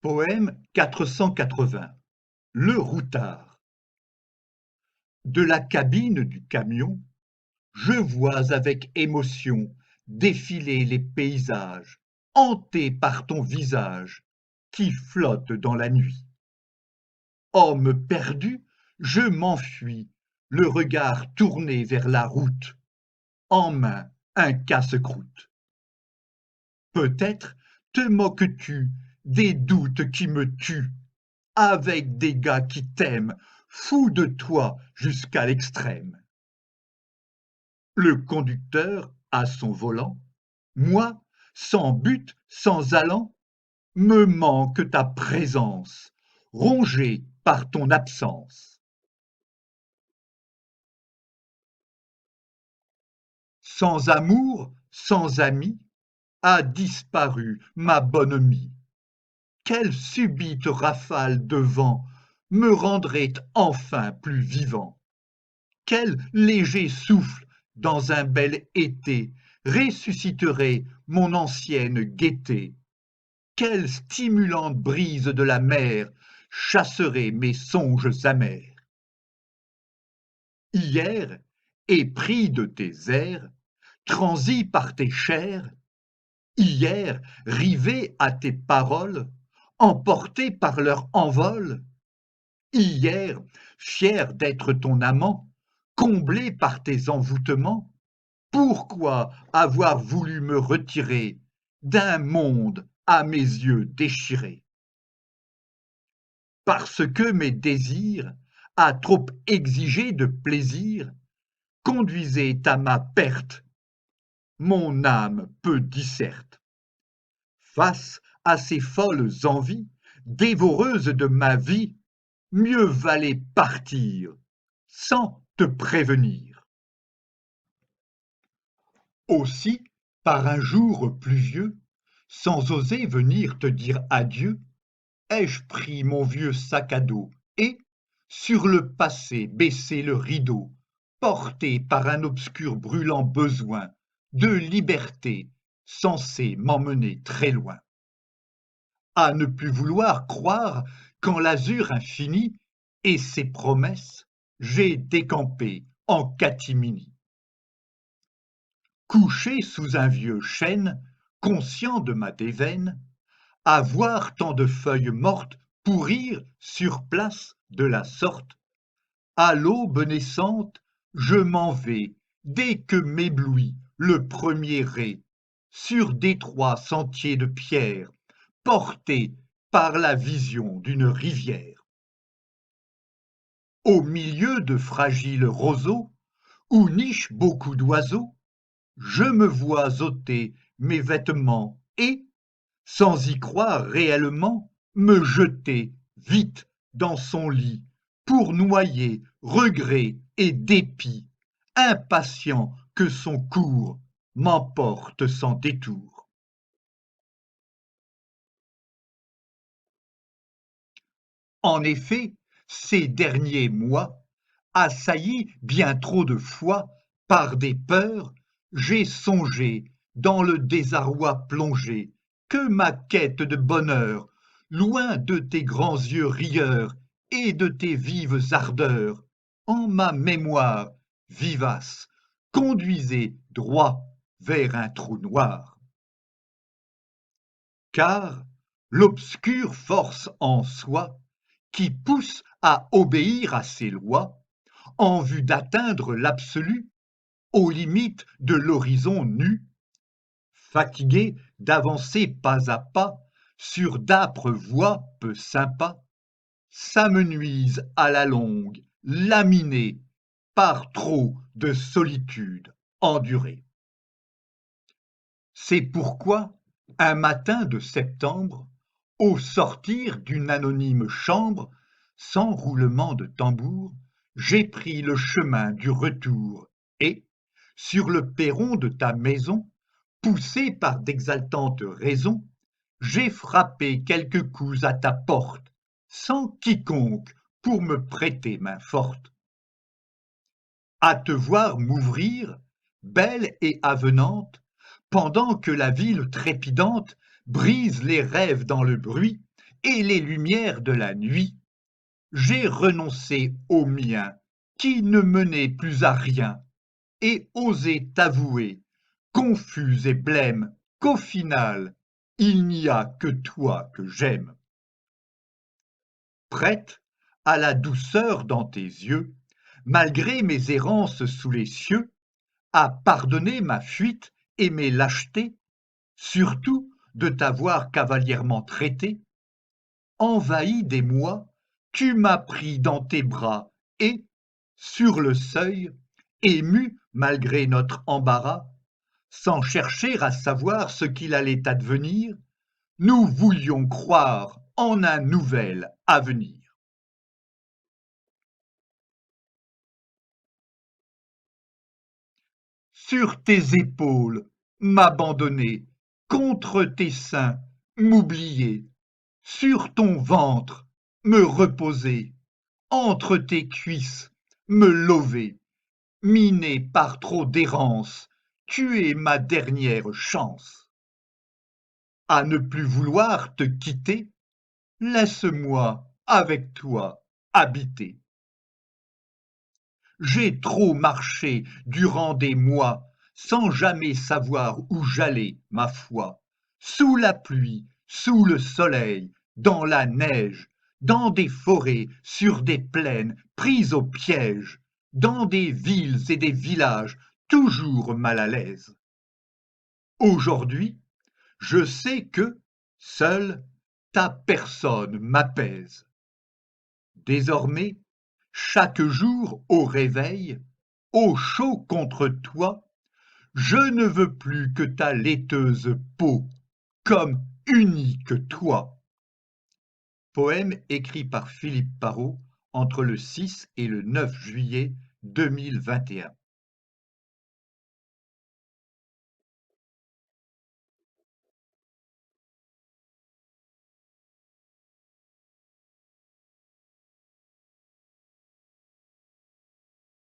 Poème 480. Le routard. De la cabine du camion, je vois avec émotion défiler les paysages, hantés par ton visage qui flotte dans la nuit. Homme perdu, je m'enfuis, le regard tourné vers la route, en main un casse-croûte. Peut-être te moques-tu des doutes qui me tuent, avec des gars qui t'aiment, fous de toi jusqu'à l'extrême. Le conducteur à son volant, moi, sans but, sans allant, me manque ta présence, rongé par ton absence. Sans amour, sans ami, a disparu ma bonne mie. Quelle subite rafale de vent me rendrait enfin plus vivant? Quel léger souffle dans un bel été ressusciterait mon ancienne gaieté? Quelle stimulante brise de la mer chasserait mes songes amers? Hier, épris de tes airs, transi par tes chairs, hier, rivé à tes paroles, emporté par leur envol, hier, fier d'être ton amant, comblé par tes envoûtements, pourquoi avoir voulu me retirer d'un monde à mes yeux déchiré? Parce que mes désirs, à trop exiger de plaisir, conduisaient à ma perte, mon âme peu disserte. Face à ces folles envies, dévoreuses de ma vie, mieux valait partir sans te prévenir. Aussi, par un jour pluvieux, sans oser venir te dire adieu, ai-je pris mon vieux sac à dos et, sur le passé, baissé le rideau, porté par un obscur brûlant besoin de liberté censé m'emmener très loin. À ne plus vouloir croire qu'en l'azur infini et ses promesses, j'ai décampé en catimini. Couché sous un vieux chêne, conscient de ma déveine, à voir tant de feuilles mortes pourrir sur place de la sorte, à l'aube naissante, je m'en vais dès que m'éblouit le premier ray, sur d'étroits sentiers de pierre, porté par la vision d'une rivière. Au milieu de fragiles roseaux, où nichent beaucoup d'oiseaux, je me vois ôter mes vêtements et, sans y croire réellement, me jeter vite dans son lit pour noyer regret et dépit, impatient que son cours m'emporte sans détour. En effet, ces derniers mois, assailli bien trop de fois par des peurs, j'ai songé, dans le désarroi plongé, que ma quête de bonheur, loin de tes grands yeux rieurs et de tes vives ardeurs, en ma mémoire vivace, conduisait droit vers un trou noir. Car l'obscure force en soi, qui pousse à obéir à ses lois, en vue d'atteindre l'absolu, aux limites de l'horizon nu, fatigué d'avancer pas à pas sur d'âpres voies peu sympas, s'amenuise à la longue, laminé par trop de solitude endurée. C'est pourquoi, un matin de septembre, au sortir d'une anonyme chambre, sans roulement de tambour, j'ai pris le chemin du retour et, sur le perron de ta maison, poussé par d'exaltantes raisons, j'ai frappé quelques coups à ta porte, sans quiconque pour me prêter main forte. À te voir m'ouvrir, belle et avenante, pendant que la ville trépidante brise les rêves dans le bruit et les lumières de la nuit, j'ai renoncé au mien, qui ne menait plus à rien, et osé t'avouer, confus et blême, qu'au final, il n'y a que toi que j'aime. Prête à la douceur dans tes yeux, malgré mes errances sous les cieux, à pardonner ma fuite et mes lâchetés, surtout de t'avoir cavalièrement traité, envahi d'émoi, tu m'as pris dans tes bras et, sur le seuil, ému malgré notre embarras, sans chercher à savoir ce qu'il allait advenir, nous voulions croire en un nouvel avenir. Sur tes épaules m'abandonner, contre tes seins m'oublier, sur ton ventre me reposer, entre tes cuisses me lever, miné par trop d'errance, tu es ma dernière chance. À ne plus vouloir te quitter, laisse-moi avec toi habiter. J'ai trop marché durant des mois, sans jamais savoir où j'allais, ma foi, sous la pluie, sous le soleil, dans la neige, dans des forêts, sur des plaines, prises au piège, dans des villes et des villages, toujours mal à l'aise. Aujourd'hui, je sais que, seule, ta personne m'apaise. Désormais, chaque jour au réveil, au chaud contre toi, je ne veux plus que ta laiteuse peau, comme unique toi. Poème écrit par Philippe Parrot entre le 6 et le 9 juillet 2021.